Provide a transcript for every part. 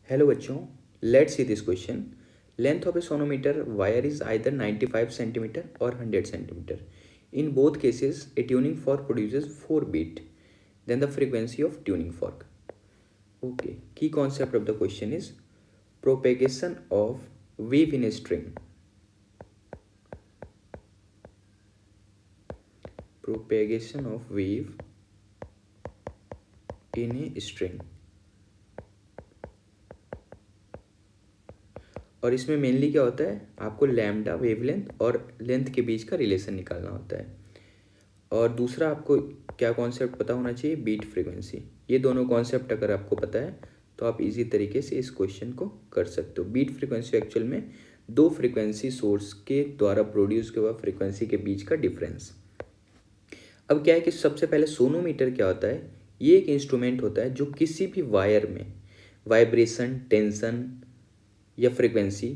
Hello बच्चों, let's see this question. Length of A sonometer wire is either 95 centimetre और 100 centimetre. In both cases, a tuning fork produces 4 beat. Then the frequency of tuning fork. Okay, key concept of the question is propagation of wave in a string. Propagation of wave in a string. और इसमें mainly क्या होता है, आपको lambda wavelength और length के बीच का relation निकालना होता है. और दूसरा आपको क्या कॉन्सेप्ट पता होना चाहिए, बीट फ्रीक्वेंसी. ये दोनों कॉन्सेप्ट अगर आपको पता है तो आप इजी तरीके से इस क्वेश्चन को कर सकते हो. बीट फ्रीक्वेंसी एक्चुअल में दो फ्रीक्वेंसी सोर्स के द्वारा प्रोड्यूस के हुआ फ्रीक्वेंसी के बीच का डिफरेंस. अब क्या है कि सबसे पहले सोनोमीटर क्या होता है, ये एक इंस्ट्रूमेंट होता है जो किसी भी वायर में वाइब्रेशन, टेंशन या फ्रीक्वेंसी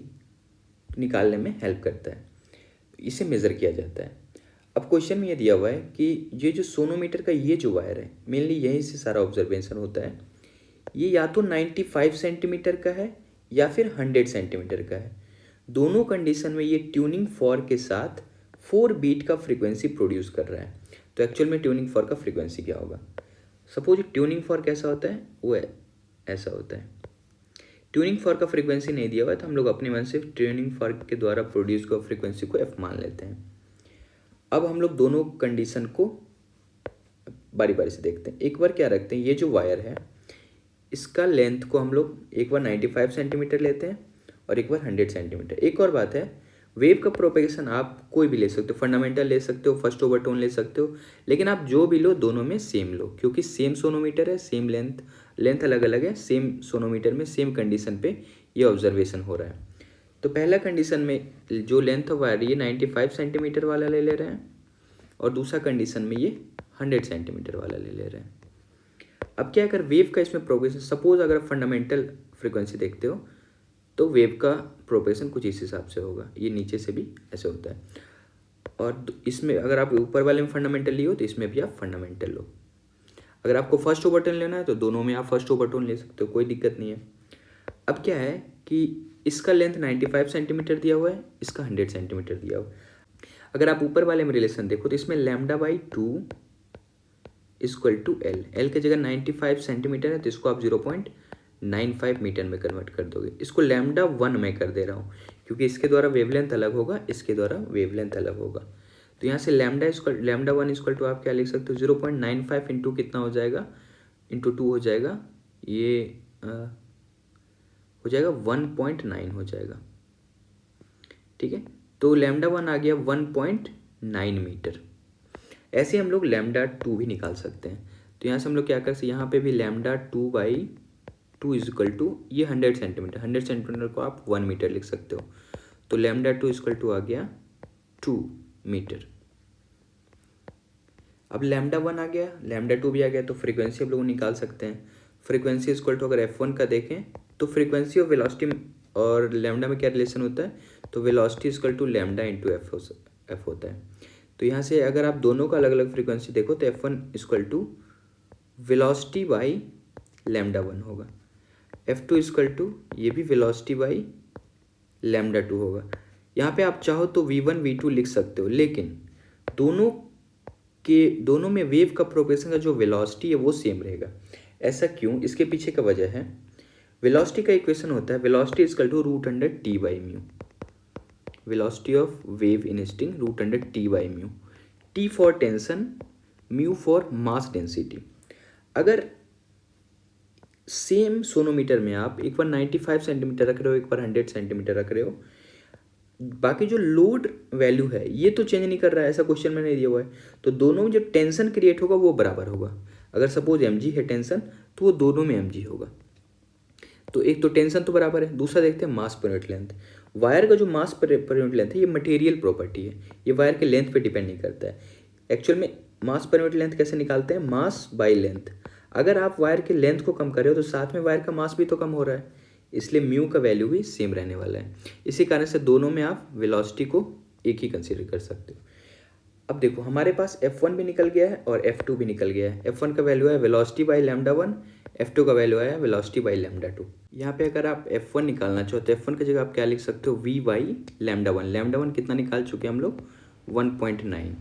निकालने में हेल्प करता है. इसे मेज़र किया जाता है. अब क्वेश्चन में ये दिया हुआ है कि ये जो सोनोमीटर का ये जो वायर है, मेनली यहीं से सारा ऑब्जर्वेशन होता है. ये या तो 95 सेंटीमीटर का है या फिर 100 सेंटीमीटर का है. दोनों कंडीशन में ये ट्यूनिंग फॉर्क के साथ 4 बीट का फ्रीक्वेंसी प्रोड्यूस कर रहा है. तो एक्चुअल में ट्यूनिंग फॉर्क का फ्रीक्वेंसी क्या होगा. सपोज ट्यूनिंग फॉर्क कैसा होता है, वो ऐसा होता है. ट्यूनिंग फॉर्क का फ्रीक्वेंसी नहीं दिया हुआ है तो हम लोग अपने मन से ट्यूनिंग फॉर्क के द्वारा प्रोड्यूस को फ्रीक्वेंसी को एफ मान लेते हैं. अब हम लोग दोनों कंडीशन को बारी बारी से देखते हैं. एक बार क्या रखते हैं, ये जो वायर है इसका लेंथ को हम लोग एक बार 95 सेंटीमीटर लेते हैं और एक बार 100 सेंटीमीटर. एक और बात है, वेव का प्रोपेगेशन आप कोई भी ले सकते हो, फंडामेंटल ले सकते हो, फर्स्ट ओवरटोन ले सकते हो, लेकिन आप जो भी लो दोनों में सेम लो, क्योंकि सेम सोनोमीटर है, सेम लेंथ अलग अलग है, सेम सोनोमीटर में सेम कंडीशन पे ये ऑब्जर्वेशन हो रहा है. तो पहला कंडीशन में जो लेंथ ऑफ वायर ये 95 सेंटीमीटर वाला ले रहे हैं और दूसरा कंडीशन में ये 100 सेंटीमीटर वाला ले रहे हैं. अब क्या अगर वेव का इसमें प्रोग्रेशन, सपोज अगर फंडामेंटल फ्रीक्वेंसी देखते हो तो वेव का प्रोपेगेशन कुछ इस हिसाब से होगा, ये नीचे से भी ऐसे होता है. और इसमें अगर आप ऊपर वाले में फंडामेंटल लियो तो इसमें भी आप फंडामेंटल लो. अगर आपको फर्स्ट ओवरटोन लेना है तो दोनों में आप फर्स्ट ओवरटोन ले सकते हो, कोई दिक्कत नहीं है. अब क्या है कि इसका लेंथ 95 सेंटीमीटर दिया हुआ है, इसका 100 सेंटीमीटर दिया हुआ है. अगर आप ऊपर वाले में रिलेशन देखो तो इसमें λ/2 इक्वल टू एल की जगह 95 सेंटीमीटर है तो इसको आप 0.95 मीटर में कन्वर्ट कर दोगे. इसको λ1 में कर दे रहा हूँ क्योंकि इसके द्वारा वेवलेंथ अलग होगा, इसके द्वारा वेवलेंथ अलग होगा. तो यहाँ से λ1 इक्वल टू आप क्या लिख सकते हो, 0.95 इंटू कितना हो जाएगा, इंटू 2 हो जाएगा, ये हो जाएगा 1.9 हो जाएगा. ठीक है, तो λ1 आ गया 1.9 मीटर. ऐसे हम लोग λ2 भी निकाल सकते हैं. तो यहाँ से हम लोग क्या कर सकते हैं, यहाँ पे भी λ2/2 इक्वल टू ये 100 सेंटीमीटर, 100 सेंटीमीटर को आप 1 मीटर लिख सकते हो. तो λ2 इक्वल टू आ गया 2 मीटर. अब λ1 आ गया, λ2 भी आ गया, तो फ्रीक्वेंसी हम लोग निकाल सकते हैं. फ्रीक्वेंसी इक्वल टू अगर f1 का देखें तो फ्रीक्वेंसी और वेलोसिटी और लैम्डा में क्या रिलेशन होता है, तो velocity equal to lambda into F होता है. तो यहाँ से अगर आप दोनों का अलग अलग फ्रीक्वेंसी देखो तो f1 equal to velocity by λ1 होगा, f2 इक्वल टू ये भी वेलोसिटी बाई λ2 होगा. यहाँ पे आप चाहो तो v1 v2 लिख सकते हो, लेकिन दोनों में वेव का प्रोग्रेशन का जो वेलोसिटी है वो सेम रहेगा. ऐसा क्यों, इसके पीछे का वजह है, वेलोसिटी का इक्वेशन होता है velocity equal to √T/μ. Velocity of wave in string √T/μ. T for tension, mu for mass density. अगर सेम सोनोमीटर में आप एक बार 95 सेंटीमीटर रख रहे हो, एक बार 100 सेंटीमीटर रख रहे हो, बाकी जो लोड वैल्यू है ये तो चेंज नहीं कर रहा है, ऐसा क्वेश्चन में नहीं दिया हुआ है, तो दोनों में जो टेंशन क्रिएट होगा वो बराबर होगा. अगर सपोज mg है टेंशन तो वो दोनों में mg होगा. तो एक तो टेंशन तो बराबर है, दूसरा देखते हैं मास पर यूनिट लेंथ. वायर का जो मास पर यूनिट लेंथ है ये मटेरियल प्रॉपर्टी है, ये वायर के लेंथ पे डिपेंड नहीं करता है. एक्चुअल में मास पर यूनिट लेंथ कैसे निकालते हैं, मास बाई लेंथ. अगर आप वायर के लेंथ को कम कर रहे हो तो साथ में वायर का मास भी तो कम हो रहा है, इसलिए म्यू का वैल्यू भी सेम रहने वाला है. इसी कारण से दोनों में आप वेलोसिटी को एक ही कंसीडर कर सकते हो. अब देखो हमारे पास f1 भी निकल गया है और f2 भी निकल गया है. f1 का वैल्यू है वेलोसिटी बाई λ1, F2 का वैल्यू आया वेलोसिटी बाई लैम्डा टू। यहाँ पे अगर आप F1 निकालना चाहो तो F1 की जगह आप क्या लिख सकते हो, V by lambda one. Lambda one कितना निकाल चुके हैं हम लोग, 1.9।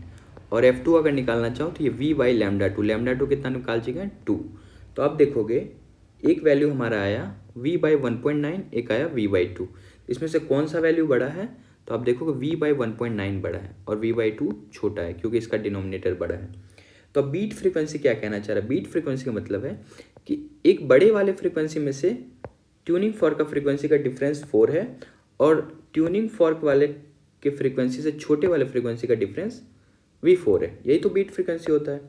और F2 अगर निकालना चाहो तो ये V by lambda two. Lambda two कितना निकाल चुके हैं, 2। तो आप देखोगे एक वैल्यू हमारा आया V बाई 1.9, एक आया V बाई 2। इसमें से कौन सा वैल्यू बड़ा है, तो आप देखोगे V बाई 1.9 बड़ा है और V बाई 2 छोटा है, क्योंकि इसका डिनोमिनेटर बड़ा है। तो अब बीट फ्रीक्वेंसी क्या कहना चाह रहा है, बीट फ्रीक्वेंसी का मतलब है कि एक बड़े वाले फ्रीक्वेंसी में से ट्यूनिंग फॉर्क का फ्रीक्वेंसी का डिफरेंस 4 है और ट्यूनिंग फॉर्क वाले के फ्रीक्वेंसी से छोटे वाले फ्रीक्वेंसी का डिफरेंस V4 है। यही तो बीट फ्रीक्वेंसी होता है।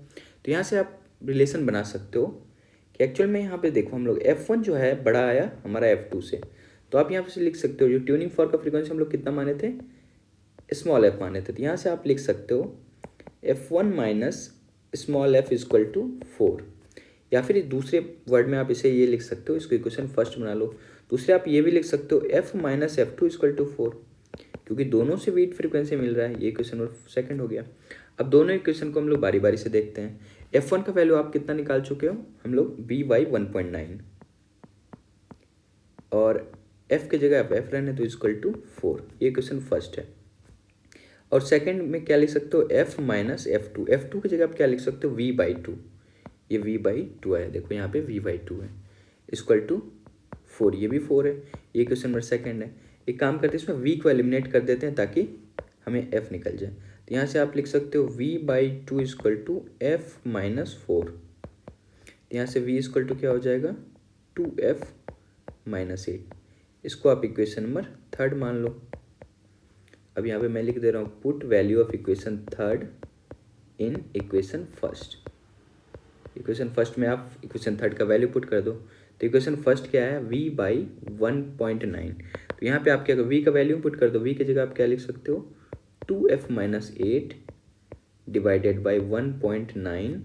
तो यहाँ से आप रिलेशन बना सकते हो कि एक्चुअल में यहाँ पे देखो हम लोग F1 जो है बड़ा आया हमारा F2 से, तो आप यहाँ पे लिख सकते हो जो ट्यूनिंग फॉर्क का फ्रीक्वेंसी हम लोग कितना माने थे, स्मॉल f माने थे। तो यहाँ से आप लिख सकते हो F1 minus small f equal to 4, या फिर दूसरे वर्ड में आप इसे ये लिख सकते हो, इसको इक्वेशन फर्स्ट बना लो। दूसरे आप ये भी लिख सकते हो f minus F2 equal to 4, क्योंकि दोनों से बीट फ्रीक्वेंसी मिल रहा है। ये इक्वेशन सेकंड हो गया। अब दोनों इक्वेशन को हम लोग बारी बारी से देखते हैं। F1 का वैल्यू आप कितना निकाल चुके हो, हम लोग V बाई 1.9 और f की जगह आप f रहने तो इक्वल टू 4। ये क्वेश्चन फर्स्ट है। और सेकंड में क्या लिख सकते हो, f माइनस F2। F2 की जगह आप क्या लिख सकते हो, V बाई 2। ये V बाई 2 है, देखो यहाँ पे V बाई 2 है इक्वल टू 4। ये भी 4 है। ये क्वेश्चन नंबर सेकंड है। एक काम करते हैं, इसमें V को एलिमिनेट कर देते हैं ताकि हमें f निकल जाए। तो यहाँ से आप लिख सकते हो V by 2 equal to f minus 4। तो यहाँ से V इक्वल टू क्या हो जाएगा, 2f माइनस 8। इसको आप इक्वेशन नंबर थर्ड मान लो। अब यहाँ पे मैं लिख दे रहा हूँ put value of equation third in equation first. Equation first में आप इक्वेशन थर्ड का वैल्यू पुट कर दो। तो इक्वेशन फर्स्ट क्या है, V बाई 1.9। तो यहाँ पे आप क्या, V का वैल्यू पुट कर दो। V की जगह आप क्या लिख सकते हो, 2f minus 8 divided by 1.9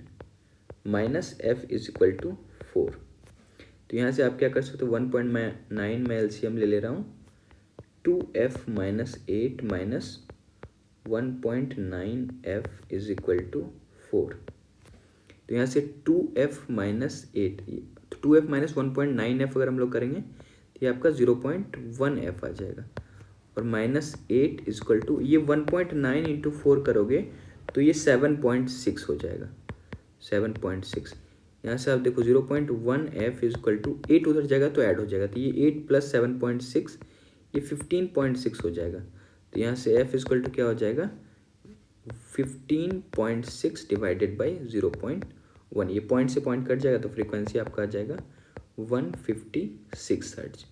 minus f is equal to 4। तो यहाँ से आप क्या कर सकते हो, 1.9 में एलसीएम ले ले रहा हूँ, 2f minus 8 minus 1.9f is equal to 4। तो यहाँ से 2f माइनस 8, तो 2f माइनस 1.9f अगर हम लोग करेंगे तो ये आपका 0.1f आ जाएगा। और माइनस 8 इक्वल टू ये 1.9 इंटू 4 करोगे तो ये 7.6 हो जाएगा, 7.6। यहाँ से आप देखो 0.1f इक्वल टू 8 उधर जाएगा तो ऐड हो जाएगा, तो ये 8 प्लस 7.6 ये 15.6 हो जाएगा। तो यहाँ से f इक्वल टू क्या हो जाएगा, 15.6 डिवाइडेड बाई 0.1। ये पॉइंट से पॉइंट कट जाएगा तो फ्रीक्वेंसी आपका आ जाएगा 156 हर्ट्ज।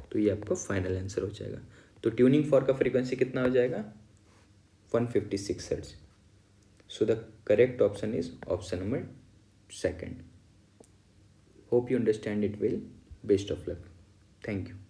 तो ये आपका फाइनल आंसर हो जाएगा। तो ट्यूनिंग फॉर्क का फ्रीक्वेंसी कितना हो जाएगा, 156 hertz. So the correct option is option number second. Hope you understand it well. Best of luck. Thank you.